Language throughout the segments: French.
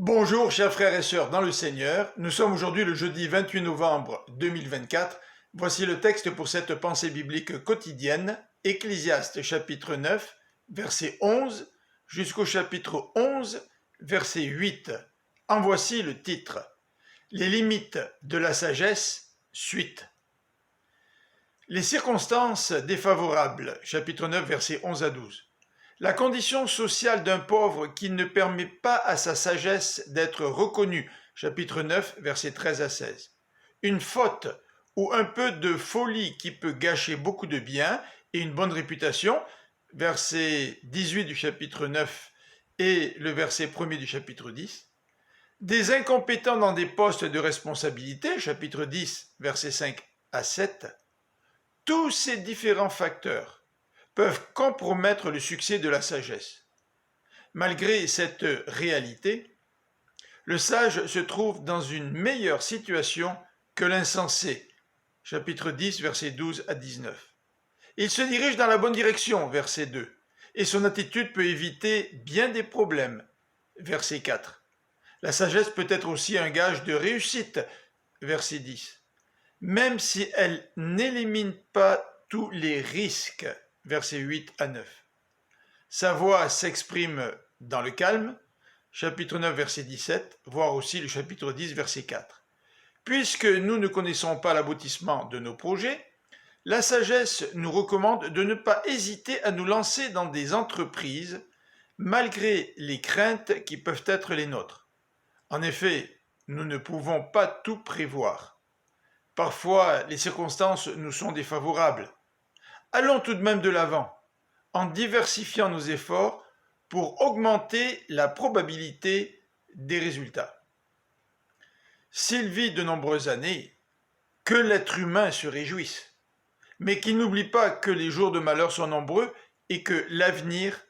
Bonjour chers frères et sœurs dans le Seigneur, nous sommes aujourd'hui le jeudi 28 novembre 2024. Voici le texte pour cette pensée biblique quotidienne, Ecclésiaste chapitre 9, verset 11 jusqu'au chapitre 11, verset 8. En voici le titre. Les limites de la sagesse, suite. Les circonstances défavorables, chapitre 9, versets 11 à 12. La condition sociale d'un pauvre qui ne permet pas à sa sagesse d'être reconnue, chapitre 9, versets 13 à 16. Une faute ou un peu de folie qui peut gâcher beaucoup de biens et une bonne réputation, verset 18 du chapitre 9 et le verset 1er du chapitre 10. Des incompétents dans des postes de responsabilité, chapitre 10, versets 5 à 7. Tous ces différents facteurs peuvent compromettre le succès de la sagesse. Malgré cette réalité, le sage se trouve dans une meilleure situation que l'insensé. Chapitre 10, versets 12 à 19. Il se dirige dans la bonne direction, verset 2, et son attitude peut éviter bien des problèmes, verset 4. La sagesse peut être aussi un gage de réussite, verset 10, même si elle n'élimine pas tous les risques, versets 8 à 9. Sa voix s'exprime dans le calme, chapitre 9, verset 17, voire aussi le chapitre 10, verset 4. Puisque nous ne connaissons pas l'aboutissement de nos projets, la sagesse nous recommande de ne pas hésiter à nous lancer dans des entreprises, malgré les craintes qui peuvent être les nôtres. En effet, nous ne pouvons pas tout prévoir. Parfois, les circonstances nous sont défavorables. Allons tout de même de l'avant, en diversifiant nos efforts pour augmenter la probabilité des résultats. S'il vit de nombreuses années, que l'être humain se réjouisse, mais qu'il n'oublie pas que les jours de malheur sont nombreux et que l'avenir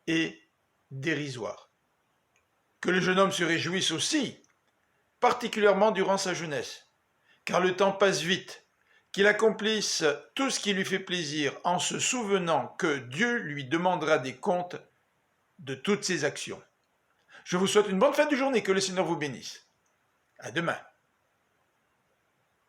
est dérisoire. Que le jeune homme se réjouisse aussi, particulièrement durant sa jeunesse, car le temps passe vite, qu'il accomplisse tout ce qui lui fait plaisir en se souvenant que Dieu lui demandera des comptes de toutes ses actions. Je vous souhaite une bonne fin de journée, que le Seigneur vous bénisse. À demain.